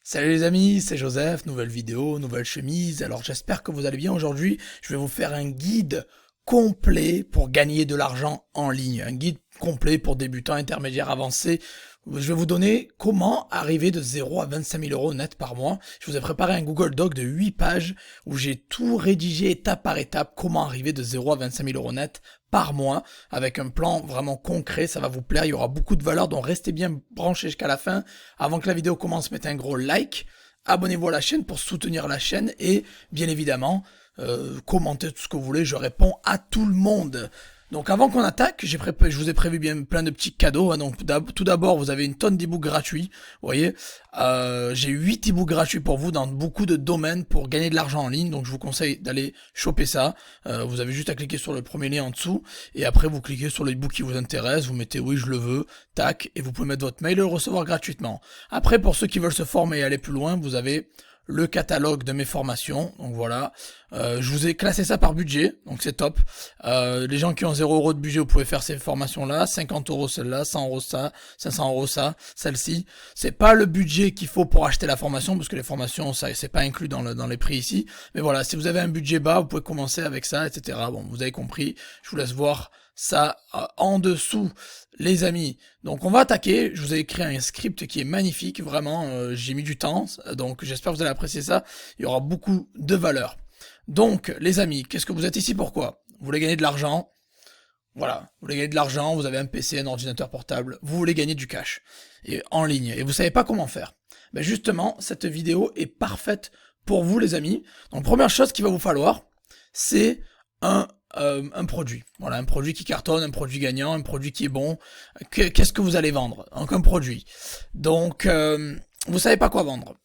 Salut les amis, c'est Joseph, nouvelle vidéo, nouvelle chemise. Alors j'espère que vous allez bien. Aujourd'hui, je vais vous faire un guide complet pour gagner de l'argent en ligne. Un guide complet pour débutants, intermédiaires, avancés. Je vais vous donner comment arriver de 0 à 25 000 euros net par mois. Je vous ai préparé un Google Doc de 8 pages où j'ai tout rédigé étape par étape, comment arriver de 0 à 25 000 euros net par mois avec un plan vraiment concret. Ça va vous plaire, il y aura beaucoup de valeur, donc restez bien branchés jusqu'à la fin. Avant que la vidéo commence, mettez un gros like, abonnez-vous à la chaîne pour soutenir la chaîne et bien évidemment, commentez tout ce que vous voulez, je réponds à tout le monde. Donc avant qu'on attaque, je vous ai prévu bien plein de petits cadeaux. Hein. Donc tout d'abord, vous avez une tonne d'e-books gratuits. Vous voyez, j'ai 8 e-books gratuits pour vous dans beaucoup de domaines pour gagner de l'argent en ligne. Donc je vous conseille d'aller choper ça. Vous avez juste à cliquer sur le premier lien en dessous. Et après, vous cliquez sur l'e-book qui vous intéresse. Vous mettez oui, je le veux, tac. Et vous pouvez mettre votre mail et le recevoir gratuitement. Après, pour ceux qui veulent se former et aller plus loin, vous avez le catalogue de mes formations, donc voilà, je vous ai classé ça par budget, donc c'est top. Les gens qui ont 0 € de budget, vous pouvez faire ces formations là, 50 € celle-là, 100 € ça, 500 € ça, celle-ci. C'est pas le budget qu'il faut pour acheter la formation, parce que les formations, ça c'est pas inclus dans les prix ici, mais voilà, si vous avez un budget bas, vous pouvez commencer avec ça, etc. Bon, vous avez compris, je vous laisse voir ça en dessous, les amis. Donc on va attaquer. Je vous ai écrit un script qui est magnifique, vraiment, j'ai mis du temps, donc j'espère que vous allez apprécier ça. Il y aura beaucoup de valeur. Donc les amis, qu'est-ce que vous êtes ici, pourquoi? Vous voulez gagner de l'argent, voilà, vous voulez gagner de l'argent, vous avez un PC, un ordinateur portable, vous voulez gagner du cash et en ligne et vous savez pas comment faire. Ben justement, cette vidéo est parfaite pour vous, les amis. Donc première chose qu'il va vous falloir, c'est un produit. Voilà, un produit qui cartonne, un produit gagnant, un produit qui est bon. Qu'est-ce que vous allez vendre? Donc un produit. Donc vous savez pas quoi vendre.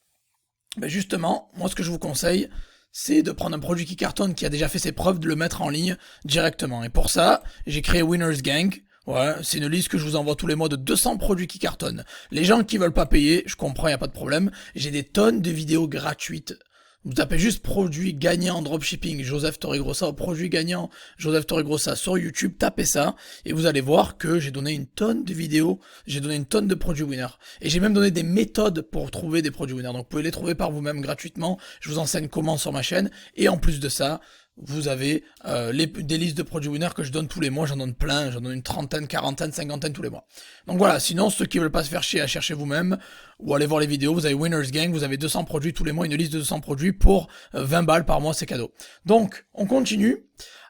Ben justement, moi ce que je vous conseille, c'est de prendre un produit qui cartonne, qui a déjà fait ses preuves, de le mettre en ligne directement. Et pour ça, j'ai créé Winners Gang. Ouais, c'est une liste que je vous envoie tous les mois de 200 produits qui cartonnent. Les gens qui veulent pas payer, je comprends, y a pas de problème. J'ai des tonnes de vidéos gratuites. Vous tapez juste produit gagnant dropshipping Joseph Torregrossa, produit gagnant Joseph Torregrossa sur YouTube, tapez ça et vous allez voir que j'ai donné une tonne de vidéos, j'ai donné une tonne de produits winners et j'ai même donné des méthodes pour trouver des produits winners. Donc vous pouvez les trouver par vous-même gratuitement. Je vous enseigne comment sur ma chaîne et en plus de ça, vous avez des listes de produits winners que je donne tous les mois, j'en donne plein, j'en donne une trentaine, quarantaine, cinquantaine tous les mois. Donc voilà, sinon ceux qui veulent pas se faire chier à chercher vous-même ou aller voir les vidéos, vous avez Winners Gang, vous avez 200 produits tous les mois, une liste de 200 produits pour 20 balles par mois, c'est cadeau. Donc on continue.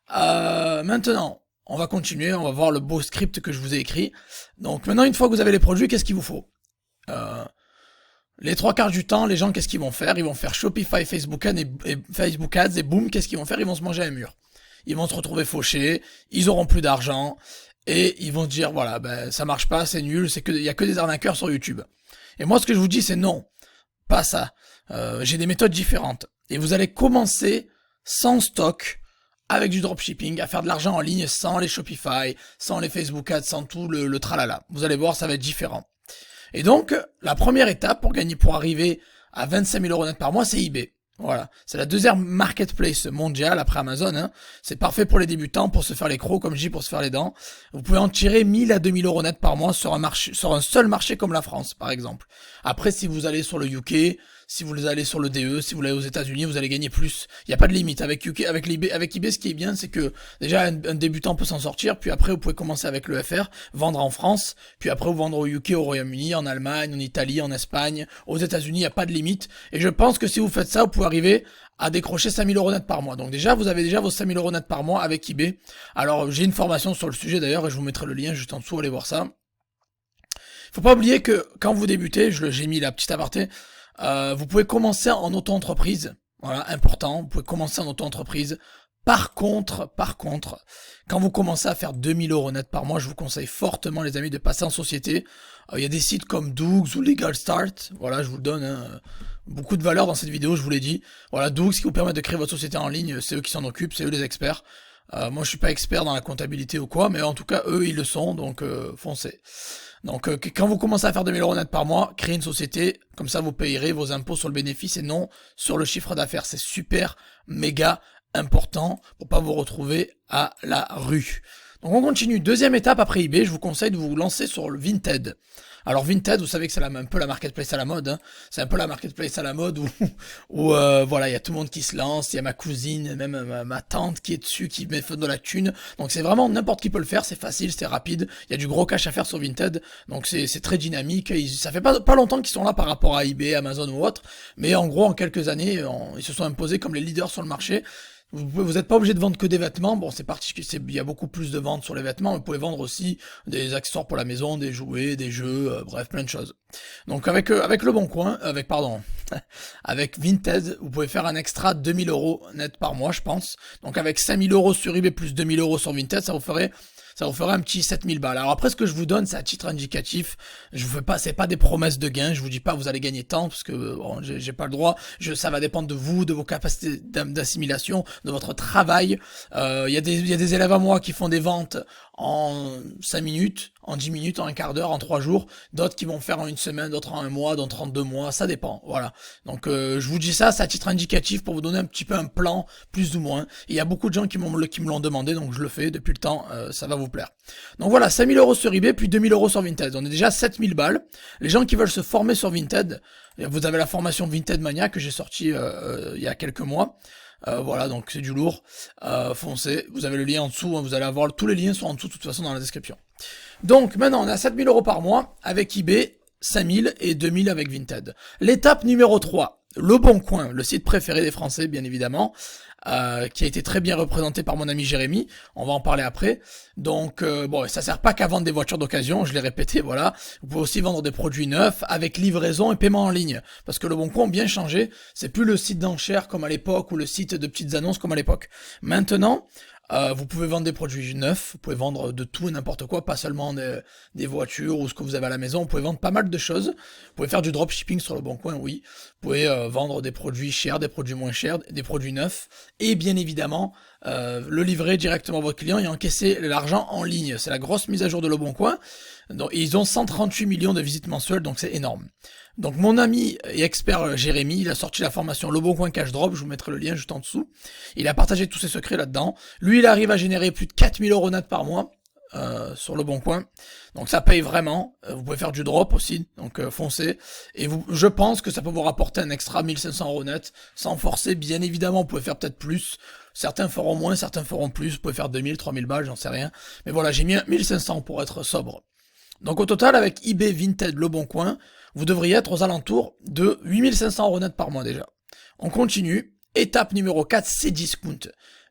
Maintenant, on va continuer, on va voir le beau script que je vous ai écrit. Donc maintenant, une fois que vous avez les produits, qu'est-ce qu'il vous faut? Les 3 quarts du temps, les gens, qu'est-ce qu'ils vont faire? Ils vont faire Shopify, Facebook Ads et boum, qu'est-ce qu'ils vont faire? Ils vont se manger un mur. Ils vont se retrouver fauchés, ils auront plus d'argent et ils vont se dire voilà, ben ça marche pas, c'est nul, il y a que des arnaqueurs sur YouTube. Et moi, ce que je vous dis, c'est non, pas ça. J'ai des méthodes différentes et vous allez commencer sans stock, avec du dropshipping, à faire de l'argent en ligne sans les Shopify, sans les Facebook Ads, sans tout le tralala. Vous allez voir, ça va être différent. Et donc, la première étape pour arriver à 25 000 € net par mois, c'est eBay. Voilà, c'est la deuxième marketplace mondiale après Amazon. Hein. C'est parfait pour les débutants, pour se faire les crocs, comme je dis, pour se faire les dents. Vous pouvez en tirer 1000 à 2000 € net par mois sur un seul marché comme la France, par exemple. Après, si vous allez sur le UK, si vous allez sur le DE, si vous allez aux États-Unis, vous allez gagner plus. Il n'y a pas de limite. Avec eBay, ce qui est bien, c'est que déjà un débutant peut s'en sortir, puis après vous pouvez commencer avec le FR, vendre en France, puis après vous vendre au UK, au Royaume-Uni, en Allemagne, en Italie, en Espagne, aux États-Unis, il n'y a pas de limite. Et je pense que si vous faites ça, vous pouvez arriver à décrocher 5 000 € net par mois. Donc déjà, vous avez déjà vos 5 000 € net par mois avec eBay. Alors j'ai une formation sur le sujet d'ailleurs, et je vous mettrai le lien juste en dessous, allez voir ça. Faut pas oublier que quand vous débutez, j'ai mis la petite aparté, vous pouvez commencer en auto-entreprise. Voilà, important, vous pouvez commencer en auto-entreprise. Par contre, quand vous commencez à faire 2000 € net par mois, je vous conseille fortement, les amis, de passer en société. Il y a des sites comme Dougs ou Legal Start. Voilà, je vous le donne. Hein. Beaucoup de valeur dans cette vidéo, je vous l'ai dit. Voilà, Dougs qui vous permet de créer votre société en ligne, c'est eux qui s'en occupent, c'est eux les experts. Moi, je suis pas expert dans la comptabilité ou quoi, mais en tout cas, eux, ils le sont, donc foncez. Donc, quand vous commencez à faire 2000 € net par mois, créez une société, comme ça, vous payerez vos impôts sur le bénéfice et non sur le chiffre d'affaires. C'est super, méga important pour pas vous retrouver à la rue. Donc on continue. Deuxième étape après eBay, je vous conseille de vous lancer sur le Vinted. Alors Vinted, vous savez que c'est un peu la marketplace à la mode. Hein. C'est un peu la marketplace à la mode où voilà, il y a tout le monde qui se lance. Il y a ma cousine, même ma tante qui est dessus, qui met de la thune. Donc c'est vraiment n'importe qui peut le faire. C'est facile, c'est rapide. Il y a du gros cash à faire sur Vinted. Donc c'est très dynamique. Ça fait pas longtemps qu'ils sont là par rapport à eBay, Amazon ou autre. Mais en gros, en quelques années, ils se sont imposés comme les leaders sur le marché. Vous n'êtes pas obligé de vendre que des vêtements. Bon, c'est particulier, il y a beaucoup plus de ventes sur les vêtements. Mais vous pouvez vendre aussi des accessoires pour la maison, des jouets, des jeux, bref, plein de choses. Donc avec Le Bon Coin, avec Vinted, vous pouvez faire un extra 2000 € net par mois, je pense. Donc avec 5000 € sur eBay plus 2000 € sur Vinted, ça vous ferait un petit 7000 balles. Alors après, ce que je vous donne, c'est à titre indicatif. Je vous fais pas, c'est pas des promesses de gain. Je vous dis pas vous allez gagner tant parce que bon, j'ai pas le droit. Ça va dépendre de vous, de vos capacités d'assimilation, de votre travail. Il y a des élèves à moi qui font des ventes en 5 minutes, en 10 minutes, en un quart d'heure, en 3 jours. D'autres qui vont faire en une semaine, d'autres en un mois, d'autres en 2 mois. Ça dépend. Voilà. Donc je vous dis ça, c'est à titre indicatif pour vous donner un petit peu un plan, plus ou moins. Et il y a beaucoup de gens qui me l'ont demandé, donc je le fais depuis le temps. Ça va vous plaire. Donc voilà, 5000 € sur eBay, puis 2000 € sur Vinted. On est déjà à 7000 balles. Les gens qui veulent se former sur Vinted, vous avez la formation Vinted Mania que j'ai sortie il y a quelques mois. Voilà, donc c'est du lourd. Foncez, vous avez le lien en dessous, hein, vous allez avoir tous les liens sont en dessous de toute façon dans la description. Donc maintenant on a 7000 € par mois avec eBay, 5000 et 2000 avec Vinted. L'étape numéro 3, Le Bon Coin, le site préféré des Français bien évidemment. Qui a été très bien représenté par mon ami Jérémy, on va en parler après. Donc bon, ça sert pas qu'à vendre des voitures d'occasion, je l'ai répété, voilà. Vous pouvez aussi vendre des produits neufs avec livraison et paiement en ligne, parce que Le Bon Coin a bien changé, c'est plus le site d'enchères comme à l'époque ou le site de petites annonces comme à l'époque. Maintenant, vous pouvez vendre des produits neufs, vous pouvez vendre de tout et n'importe quoi, pas seulement des voitures ou ce que vous avez à la maison, vous pouvez vendre pas mal de choses. Vous pouvez faire du dropshipping sur Le Bon Coin, oui. Vous pouvez vendre des produits chers, des produits moins chers, des produits neufs, et bien évidemment, le livrer directement à votre client et encaisser l'argent en ligne. C'est la grosse mise à jour de Le Bon Coin. Donc, ils ont 138 millions de visites mensuelles, donc c'est énorme. Donc mon ami et expert Jérémy, il a sorti la formation Le Bon Coin Cash Drop, je vous mettrai le lien juste en dessous. Il a partagé tous ses secrets là-dedans. Lui, il arrive à générer plus de 4000 € net par mois sur Le Bon Coin. Donc ça paye vraiment. Vous pouvez faire du drop aussi, donc foncez. Et je pense que ça peut vous rapporter un extra 1500 € net, sans forcer. Bien évidemment, vous pouvez faire peut-être plus. Certains feront moins, certains feront plus. Vous pouvez faire 2000, 3000 balles, j'en sais rien. Mais voilà, j'ai mis 1500 pour être sobre. Donc au total, avec eBay, Vinted, Le Bon Coin, vous devriez être aux alentours de 8500 € net par mois déjà. On continue. Étape numéro 4, Cdiscount.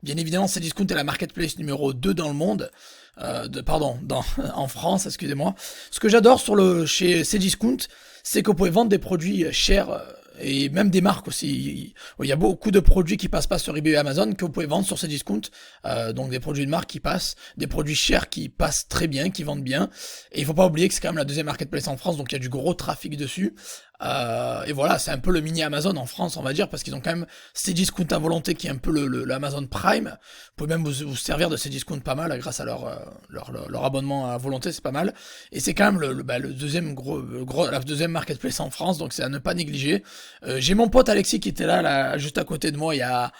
Bien évidemment, Cdiscount est la marketplace numéro 2 dans le monde. En France, excusez-moi. Ce que j'adore chez Cdiscount, c'est que vous pouvez vendre des produits chers et même des marques aussi. Il y a beaucoup de produits qui passent pas sur eBay et Amazon que vous pouvez vendre sur Cdiscount. Donc des produits de marque qui passent, des produits chers qui passent très bien, qui vendent bien. Et il faut pas oublier que c'est quand même la deuxième marketplace en France, donc il y a du gros trafic dessus. Et voilà, c'est un peu le mini Amazon en France, on va dire, parce qu'ils ont quand même Cdiscount à volonté qui est un peu l'Amazon Prime. Vous pouvez même vous servir de Cdiscount pas mal grâce à leur abonnement à volonté, c'est pas mal. Et c'est quand même le deuxième la deuxième marketplace en France, donc c'est à ne pas négliger. J'ai mon pote Alexis qui était là juste à côté de moi il y a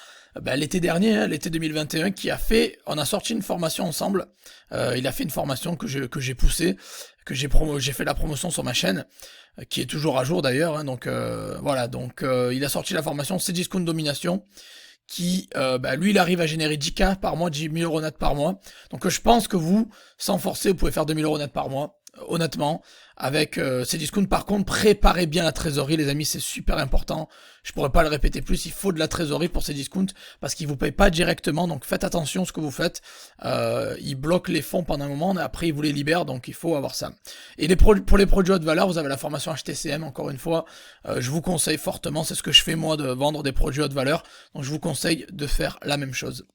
l'été dernier, l'été 2021, on a sorti une formation ensemble. Il a fait une formation que j'ai poussée, j'ai fait la promotion sur ma chaîne, qui est toujours à jour d'ailleurs. Hein, donc voilà, il a sorti la formation Cdiscount Domination, qui, lui, il arrive à générer 10K par mois, 10 000 € net par mois. Donc je pense que vous, sans forcer, vous pouvez faire 2000 € net par mois. Honnêtement, avec Cdiscount, par contre, préparez bien la trésorerie, les amis, c'est super important. Je pourrais pas le répéter plus, il faut de la trésorerie pour Cdiscount parce qu'ils vous payent pas directement, donc faites attention à ce que vous faites. Ils bloquent les fonds pendant un moment, et après ils vous les libèrent, donc il faut avoir ça. Et pour les produits haute valeur, vous avez la formation HTCM, encore une fois, je vous conseille fortement, c'est ce que je fais moi, de vendre des produits haute valeur, donc je vous conseille de faire la même chose.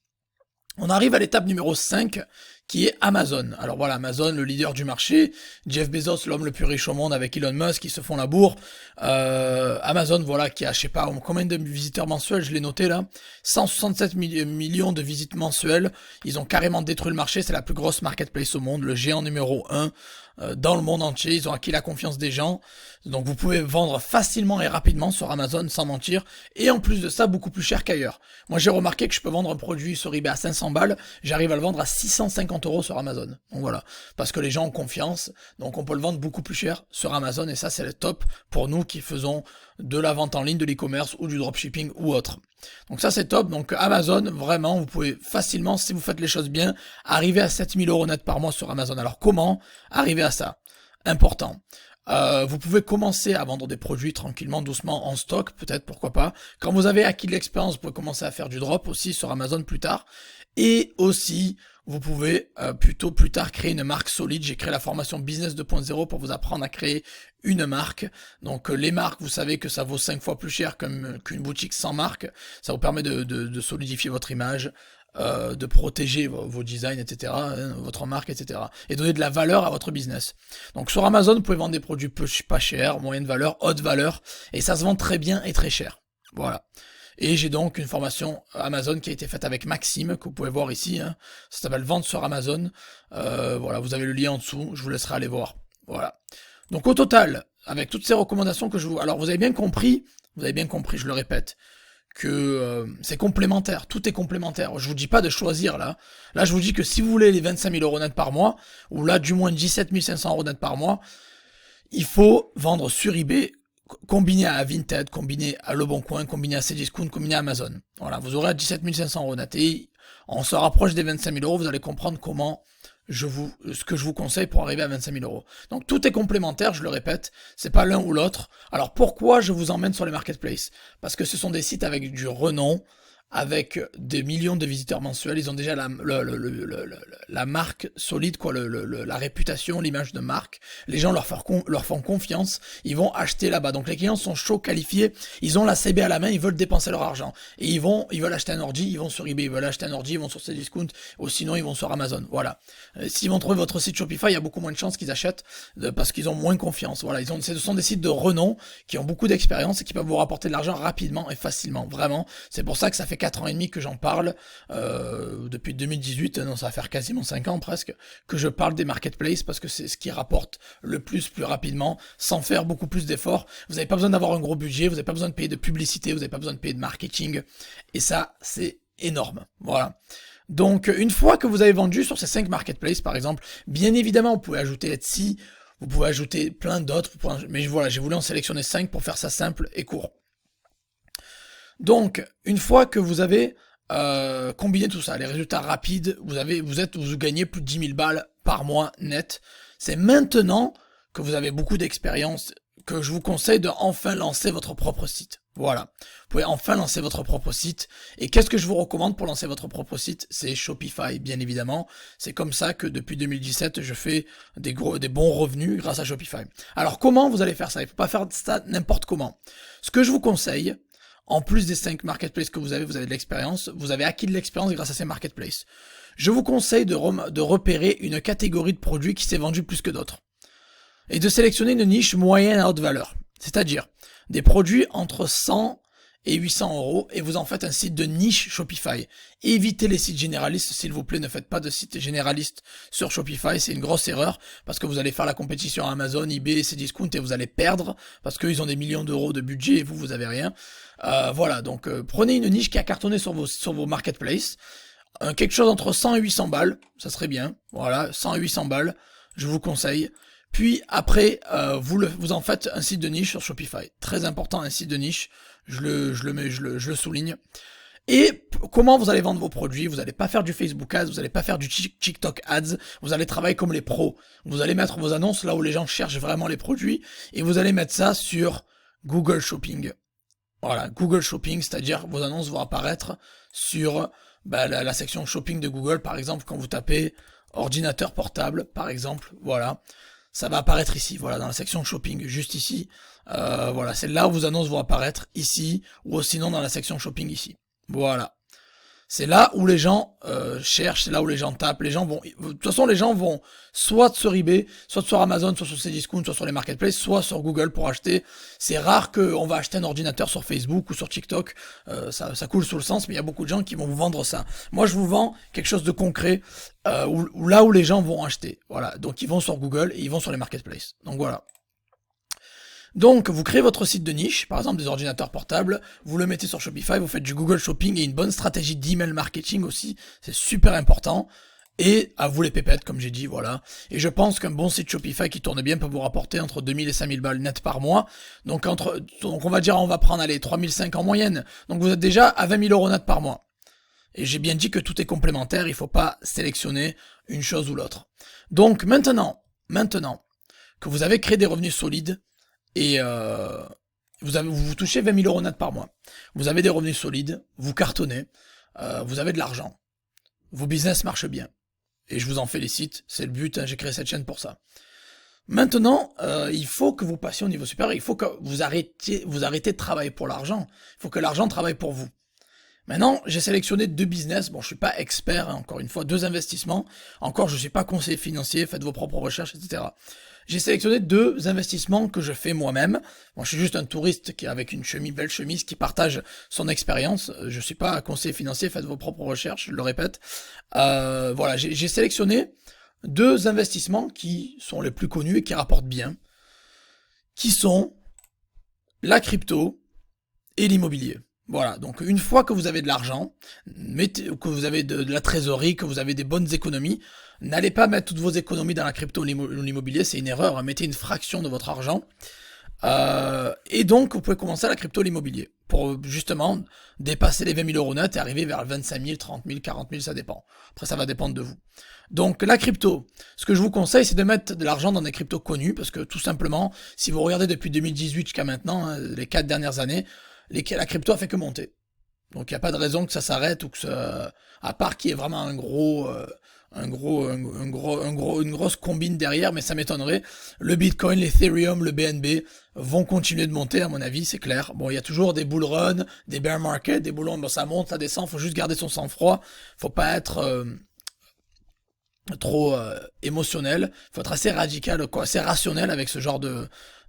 On arrive à l'étape numéro 5, qui est Amazon. Alors voilà, Amazon, le leader du marché, Jeff Bezos, l'homme le plus riche au monde avec Elon Musk, qui se font la bourre. Amazon, voilà, qui a, je sais pas, combien de visiteurs mensuels, je l'ai noté là, 167 millions de visites mensuelles. Ils ont carrément détruit le marché, c'est la plus grosse marketplace au monde, le géant numéro 1 dans le monde entier. Ils ont acquis la confiance des gens, donc vous pouvez vendre facilement et rapidement sur Amazon sans mentir, et en plus de ça, beaucoup plus cher qu'ailleurs. Moi j'ai remarqué que je peux vendre un produit sur eBay à 500 balles, j'arrive à le vendre à 650 € sur Amazon. Donc voilà, parce que les gens ont confiance, donc on peut le vendre beaucoup plus cher sur Amazon, et ça c'est le top pour nous qui faisons de la vente en ligne, de l'e-commerce ou du dropshipping ou autre. Donc ça c'est top. Donc Amazon, vraiment, vous pouvez facilement, si vous faites les choses bien, arriver à 7000 € net par mois sur Amazon. Alors comment arriver à ça? Important. Vous pouvez commencer à vendre des produits tranquillement, doucement, en stock, peut-être, pourquoi pas. Quand vous avez acquis de l'expérience, vous pouvez commencer à faire du drop aussi sur Amazon plus tard. Et aussi, vous pouvez plutôt plus tard créer une marque solide. J'ai créé la formation Business 2.0 pour vous apprendre à créer une marque. Donc les marques, vous savez que ça vaut 5 fois plus cher qu'une boutique sans marque. Ça vous permet de solidifier votre image, de protéger vos designs, etc., votre marque, etc. Et donner de la valeur à votre business. Donc sur Amazon, vous pouvez vendre des produits pas chers, moyenne valeur, haute valeur, et ça se vend très bien et très cher. Voilà. Et j'ai donc une formation Amazon qui a été faite avec Maxime, que vous pouvez voir ici, hein. Ça s'appelle Vente sur Amazon. Voilà, vous avez le lien en dessous, je vous laisserai aller voir. Voilà. Donc au total, avec toutes ces recommandations que je vous... Alors vous avez bien compris, je le répète, que c'est complémentaire, tout est complémentaire. Je vous dis pas de choisir là. Là je vous dis que si vous voulez les 25 000 € net par mois, ou là du moins 17 500 € net par mois, il faut vendre sur eBay, combiné à Vinted, combiné à Le Bon Coin, combiné à Cdiscount, combiné à Amazon. Voilà, vous aurez à 17 500 € net. Et on se rapproche des 25 000 €, vous allez comprendre comment ce que je vous conseille pour arriver à 25 000 €. Donc tout est complémentaire, je le répète, c'est pas l'un ou l'autre. Alors pourquoi je vous emmène sur les marketplaces? Parce que ce sont des sites avec du renom, avec des millions de visiteurs mensuels, ils ont déjà la marque solide, quoi, la réputation, l'image de marque. Les gens leur font confiance, ils vont acheter là-bas. Donc les clients sont chauds, qualifiés, ils ont la CB à la main, ils veulent dépenser leur argent. Et ils veulent acheter un ordi, ils vont sur eBay, ils veulent acheter un ordi, ils vont sur Cdiscount, ou sinon ils vont sur Amazon. Voilà. S'ils vont trouver votre site Shopify, il y a beaucoup moins de chances qu'ils achètent parce qu'ils ont moins confiance. Voilà, ce sont des sites de renom qui ont beaucoup d'expérience et qui peuvent vous rapporter de l'argent rapidement et facilement. Vraiment, c'est pour ça que ça fait 4 ans et demi que j'en parle, depuis 2018, non, ça va faire quasiment 5 ans presque, que je parle des marketplaces, parce que c'est ce qui rapporte le plus rapidement, sans faire beaucoup plus d'efforts. Vous n'avez pas besoin d'avoir un gros budget, vous n'avez pas besoin de payer de publicité, vous n'avez pas besoin de payer de marketing, et ça, c'est énorme. Voilà. Donc, une fois que vous avez vendu sur ces 5 marketplaces, par exemple, bien évidemment, vous pouvez ajouter Etsy, vous pouvez ajouter plein d'autres, mais voilà, j'ai voulu en sélectionner 5 pour faire ça simple et court. Donc, une fois que vous avez combiné tout ça, les résultats rapides, vous gagnez plus de 10 000 balles par mois net. C'est maintenant que vous avez beaucoup d'expérience que je vous conseille de enfin lancer votre propre site. Voilà. Vous pouvez enfin lancer votre propre site. Et qu'est-ce que je vous recommande pour lancer votre propre site? C'est Shopify, bien évidemment. C'est comme ça que depuis 2017, je fais des bons revenus grâce à Shopify. Alors, comment vous allez faire ça? Il ne faut pas faire ça n'importe comment. Ce que je vous conseille, en plus des 5 marketplaces que vous avez de l'expérience, vous avez acquis de l'expérience grâce à ces marketplaces. Je vous conseille de repérer une catégorie de produits qui s'est vendue plus que d'autres. Et de sélectionner une niche moyenne à haute valeur. C'est-à-dire des produits entre 100 et 800 €, et vous en faites un site de niche Shopify. Évitez les sites généralistes, s'il vous plaît, ne faites pas de sites généralistes sur Shopify, c'est une grosse erreur, parce que vous allez faire la compétition à Amazon, eBay, Cdiscount, et vous allez perdre, parce qu'ils ont des millions d'euros de budget, et vous avez rien. Voilà, donc prenez une niche qui a cartonné sur vos marketplaces, quelque chose entre 100 et 800 balles, ça serait bien, voilà, 100 et 800 balles, je vous conseille. Puis après, vous en faites un site de niche sur Shopify. Très important, un site de niche. Je le souligne. Et comment vous allez vendre vos produits? Vous n'allez pas faire du Facebook Ads, vous n'allez pas faire du TikTok Ads. Vous allez travailler comme les pros. Vous allez mettre vos annonces là où les gens cherchent vraiment les produits, et vous allez mettre ça sur Google Shopping. Voilà, Google Shopping, c'est-à-dire vos annonces vont apparaître sur la section Shopping de Google, par exemple, quand vous tapez ordinateur portable, par exemple. Voilà. Ça va apparaître ici, voilà, dans la section shopping, juste ici. Voilà, c'est là où vos annonces vont apparaître, ici, ou sinon dans la section shopping ici. Voilà. C'est là où les gens cherchent, c'est là où les gens tapent. Les gens vont, de toute façon, les gens vont soit sur eBay, soit sur Amazon, soit sur Cdiscount, soit sur les marketplaces, soit sur Google pour acheter. C'est rare qu'on va acheter un ordinateur sur Facebook ou sur TikTok. Ça coule sous le sens, mais il y a beaucoup de gens qui vont vous vendre ça. Moi, je vous vends quelque chose de concret, là où les gens vont acheter. Voilà. Donc, ils vont sur Google et ils vont sur les marketplaces. Donc voilà. Donc, vous créez votre site de niche, par exemple des ordinateurs portables, vous le mettez sur Shopify, vous faites du Google Shopping et une bonne stratégie d'email marketing aussi, c'est super important. Et à vous les pépettes, comme j'ai dit, voilà. Et je pense qu'un bon site Shopify qui tourne bien peut vous rapporter entre 2000 et 5000 balles net par mois. Donc on va dire, on va prendre, allez, 3005 en moyenne. Donc vous êtes déjà à 20 000 euros net par mois. Et j'ai bien dit que tout est complémentaire, il faut pas sélectionner une chose ou l'autre. Donc maintenant que vous avez créé des revenus solides, et vous touchez 20 000 euros net par mois. Vous avez des revenus solides, vous cartonnez, vous avez de l'argent. Vos business marchent bien. Et je vous en félicite, c'est le but, hein, j'ai créé cette chaîne pour ça. Maintenant, il faut que vous passiez au niveau supérieur, il faut que vous arrêtiez de travailler pour l'argent. Il faut que l'argent travaille pour vous. Maintenant, j'ai sélectionné 2 business. Bon, je suis pas expert, hein, encore une fois, 2 investissements. Encore, je suis pas conseiller financier, faites vos propres recherches, etc. J'ai sélectionné 2 investissements que je fais moi-même. Moi, je suis juste un touriste qui avec une belle chemise, qui partage son expérience. Je suis pas conseiller financier, faites vos propres recherches, je le répète. Voilà, j'ai sélectionné 2 investissements qui sont les plus connus et qui rapportent bien, qui sont la crypto et l'immobilier. Voilà, donc une fois que vous avez de l'argent, que vous avez de la trésorerie, que vous avez des bonnes économies, n'allez pas mettre toutes vos économies dans la crypto ou l'immobilier, c'est une erreur, hein. Mettez une fraction de votre argent. Et donc, vous pouvez commencer à la crypto, l'immobilier, pour justement dépasser les 20 000 euros net et arriver vers 25 000, 30 000, 40 000, ça dépend. Après, ça va dépendre de vous. Donc, la crypto, ce que je vous conseille, c'est de mettre de l'argent dans des cryptos connus, parce que tout simplement, si vous regardez depuis 2018 jusqu'à maintenant, hein, les 4 dernières années, la crypto a fait que monter. Donc il n'y a pas de raison que ça s'arrête ou que ça, à part qu'il y ait vraiment une grosse combine derrière, mais ça m'étonnerait. Le Bitcoin, l'Ethereum, le BNB vont continuer de monter, à mon avis, c'est clair. Bon, il y a toujours des bull runs, des bear markets, des bull runs, bon, ça monte, ça descend, faut juste garder son sang-froid. Faut pas être trop émotionnel, faut être assez radical, quoi, assez rationnel avec ce genre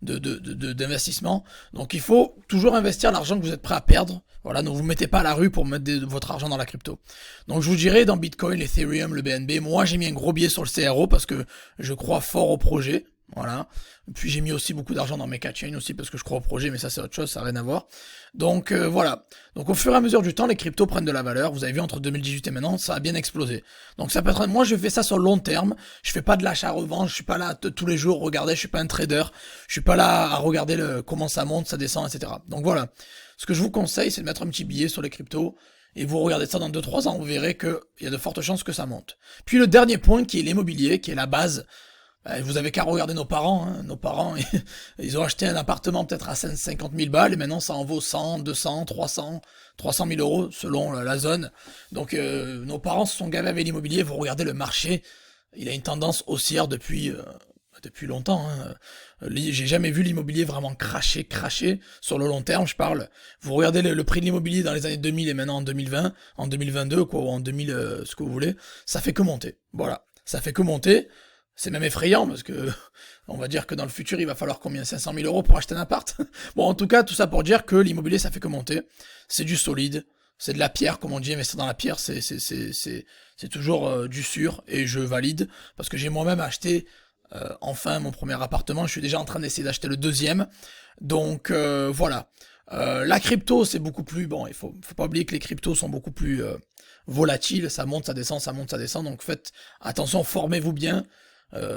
d'investissement. Donc il faut toujours investir l'argent que vous êtes prêt à perdre. Voilà, donc vous mettez pas à la rue pour mettre votre argent dans la crypto. Donc je vous dirais dans Bitcoin, l'Ethereum, le BNB, moi j'ai mis un gros billet sur le CRO parce que je crois fort au projet. Voilà. Puis j'ai mis aussi beaucoup d'argent dans mes chains aussi parce que je crois au projet, mais ça c'est autre chose, ça n'a rien à voir. Donc voilà. Donc au fur et à mesure du temps, les cryptos prennent de la valeur. Vous avez vu entre 2018 et maintenant, ça a bien explosé. Donc ça peut être. Moi je fais ça sur le long terme. Je fais pas de l'achat-revente. Je suis pas là tous les jours. Regardez, je suis pas un trader. Je suis pas là à regarder comment ça monte, ça descend, etc. Donc voilà. Ce que je vous conseille, c'est de mettre un petit billet sur les cryptos. Et vous regardez ça dans 2-3 ans, vous verrez qu'il y a de fortes chances que ça monte. Puis le dernier point qui est l'immobilier, qui est la base. Vous avez qu'à regarder nos parents. Hein. Nos parents, ils ont acheté un appartement peut-être à 50 000 balles et maintenant ça en vaut 100, 200, 300 000 euros selon la zone. Donc nos parents se sont gavés avec l'immobilier. Vous regardez le marché, il a une tendance haussière depuis longtemps. Hein. J'ai jamais vu l'immobilier vraiment cracher sur le long terme. Je parle. Vous regardez le prix de l'immobilier dans les années 2000 et maintenant en 2020, en 2022 quoi, ou en 2000, ce que vous voulez, ça fait que monter. Voilà, ça fait que monter. C'est même effrayant parce que on va dire que dans le futur il va falloir combien, 500 000 euros pour acheter un appart. Bon, en tout cas, tout ça pour dire que l'immobilier ça fait que monter. C'est du solide, c'est de la pierre, comme on dit, investir dans la pierre, c'est toujours du sûr et je valide parce que j'ai moi-même acheté enfin mon premier appartement. Je suis déjà en train d'essayer d'acheter le deuxième. Donc voilà. La crypto c'est beaucoup plus bon. Il faut pas oublier que les cryptos sont beaucoup plus volatiles. Ça monte, ça descend, ça monte, ça descend. Donc faites attention, formez-vous bien.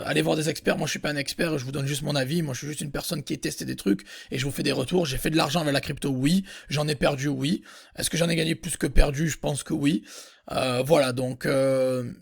Allez voir des experts. Moi je suis pas un expert, je vous donne juste mon avis. Moi je suis juste une personne qui a testé des trucs et je vous fais des retours. J'ai fait de l'argent avec la crypto, oui. J'en ai perdu, oui. Est-ce que j'en ai gagné plus que perdu? Je pense que oui. Voilà, donc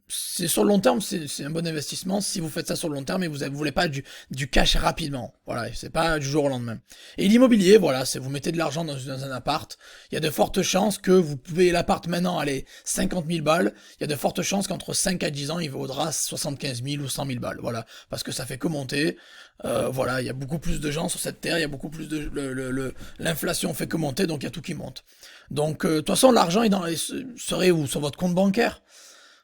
c'est sur le long terme, c'est un bon investissement si vous faites ça sur le long terme et vous voulez pas du cash rapidement. Voilà, c'est pas du jour au lendemain. Et l'immobilier, voilà, c'est vous mettez de l'argent dans un appart, il y a de fortes chances que vous pouvez l'appart maintenant aller 50 000 balles, il y a de fortes chances qu'entre 5 à 10 ans il vaudra 75 000 ou 100 000 balles. Voilà, parce que ça fait que monter. Voilà, il y a beaucoup plus de gens sur cette terre, il y a beaucoup plus de... L'inflation fait que monter, donc il y a tout qui monte. Donc, de toute façon, l'argent il serait où? Sur votre compte bancaire.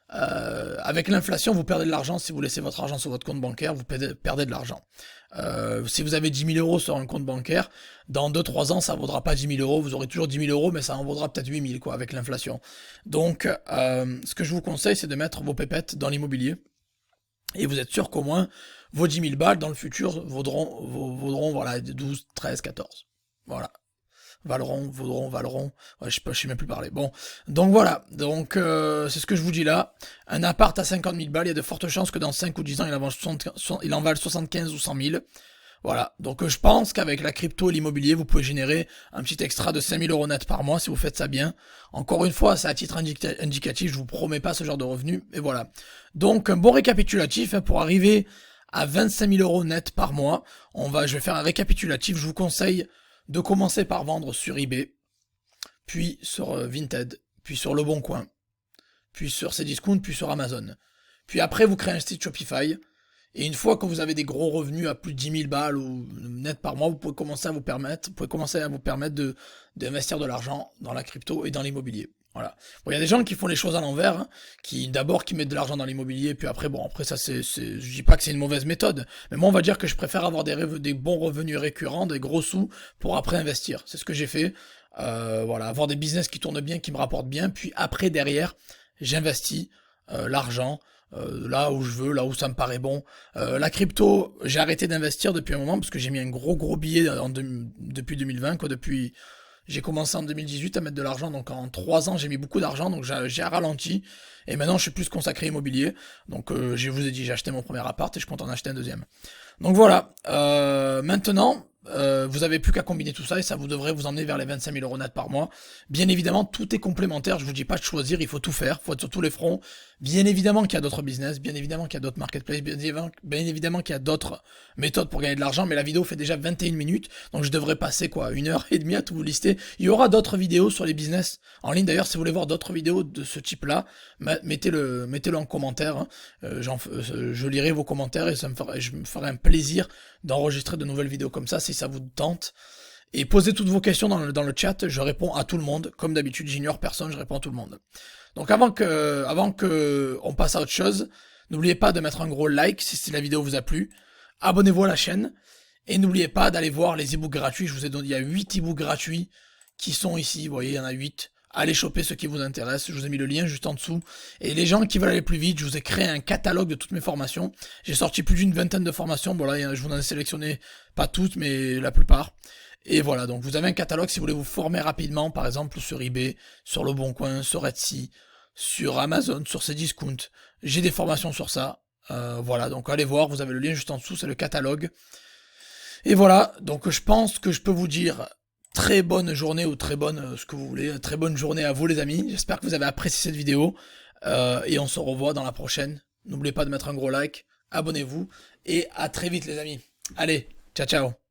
Avec l'inflation, vous perdez de l'argent. Si vous laissez votre argent sur votre compte bancaire, vous perdez de l'argent. Si vous avez 10 000 euros sur un compte bancaire, dans 2-3 ans, ça ne vaudra pas 10 000 euros. Vous aurez toujours 10 000 euros, mais ça en vaudra peut-être 8 000 quoi, avec l'inflation. Donc, ce que je vous conseille, c'est de mettre vos pépettes dans l'immobilier. Et vous êtes sûr qu'au moins, vos 10 000 balles dans le futur vaudront voilà, 12, 13, 14. Voilà. Valeron, ouais, je sais même plus parler. Bon, donc voilà, donc c'est ce que je vous dis là. Un appart à 50 000 balles, il y a de fortes chances que dans 5 ou 10 ans, il en vale 75 ou 100 000. Voilà, donc je pense qu'avec la crypto et l'immobilier, vous pouvez générer un petit extra de 5 000 euros net par mois si vous faites ça bien. Encore une fois, c'est à titre indicatif, je vous promets pas ce genre de revenus, et voilà. Donc un bon récapitulatif hein, pour arriver à 25 000 euros net par mois. Je vais faire un récapitulatif, je vous conseille de commencer par vendre sur eBay, puis sur Vinted, puis sur Le Bon Coin, puis sur Cdiscount, puis sur Amazon. Puis après, vous créez un site Shopify, et une fois que vous avez des gros revenus à plus de 10 000 balles ou net par mois, vous pouvez commencer à vous permettre d'investir de l'argent dans la crypto et dans l'immobilier. Voilà. Bon, il y a des gens qui font les choses à l'envers, hein, qui mettent de l'argent dans l'immobilier, puis après, ça je dis pas que c'est une mauvaise méthode, mais moi on va dire que je préfère avoir des bons revenus récurrents, des gros sous, pour après investir. C'est ce que j'ai fait. Voilà, avoir des business qui tournent bien, qui me rapportent bien, puis après derrière, j'investis l'argent là où je veux, là où ça me paraît bon. La crypto, j'ai arrêté d'investir depuis un moment parce que j'ai mis un gros billet depuis 2020, quoi, j'ai commencé en 2018 à mettre de l'argent, donc en 3 ans j'ai mis beaucoup d'argent, donc j'ai ralenti, et maintenant je suis plus consacré immobilier, donc je vous ai dit j'ai acheté mon premier appart et je compte en acheter un deuxième. Donc voilà, maintenant vous avez plus qu'à combiner tout ça et ça vous devrait vous emmener vers les 25 000 euros net par mois. Bien évidemment, tout est complémentaire, je vous dis pas de choisir, il faut tout faire, il faut être sur tous les fronts. Bien évidemment qu'il y a d'autres business, bien évidemment qu'il y a d'autres marketplaces, bien évidemment qu'il y a d'autres méthodes pour gagner de l'argent, mais la vidéo fait déjà 21 minutes, donc je devrais passer 1h30 à tout vous lister. Il y aura d'autres vidéos sur les business en ligne, d'ailleurs si vous voulez voir d'autres vidéos de ce type-là, mettez-le en commentaire, hein. Je lirai vos commentaires et je me ferai un plaisir d'enregistrer de nouvelles vidéos comme ça si ça vous tente. Et posez toutes vos questions dans le chat, je réponds à tout le monde. Comme d'habitude, j'ignore personne, je réponds à tout le monde. Donc avant que on passe à autre chose, n'oubliez pas de mettre un gros like si la vidéo vous a plu. Abonnez-vous à la chaîne. Et n'oubliez pas d'aller voir les e-books gratuits. Je vous ai donné, il y a 8 e-books gratuits qui sont ici. Vous voyez, il y en a 8. Allez choper ceux qui vous intéressent, je vous ai mis le lien juste en dessous. Et les gens qui veulent aller plus vite, je vous ai créé un catalogue de toutes mes formations. J'ai sorti plus d'une vingtaine de formations. Bon là, je vous en ai sélectionné pas toutes, mais la plupart. Et voilà, donc vous avez un catalogue si vous voulez vous former rapidement, par exemple sur eBay, sur Le Bon Coin, sur Etsy, sur Amazon, sur Cdiscount. J'ai des formations sur ça. Voilà, donc allez voir, vous avez le lien juste en dessous, c'est le catalogue. Et voilà, donc je pense que je peux vous dire très bonne journée ou très bonne, ce que vous voulez, très bonne journée à vous les amis. J'espère que vous avez apprécié cette vidéo. Et on se revoit dans la prochaine. N'oubliez pas de mettre un gros like, abonnez-vous et à très vite les amis. Allez, ciao ciao.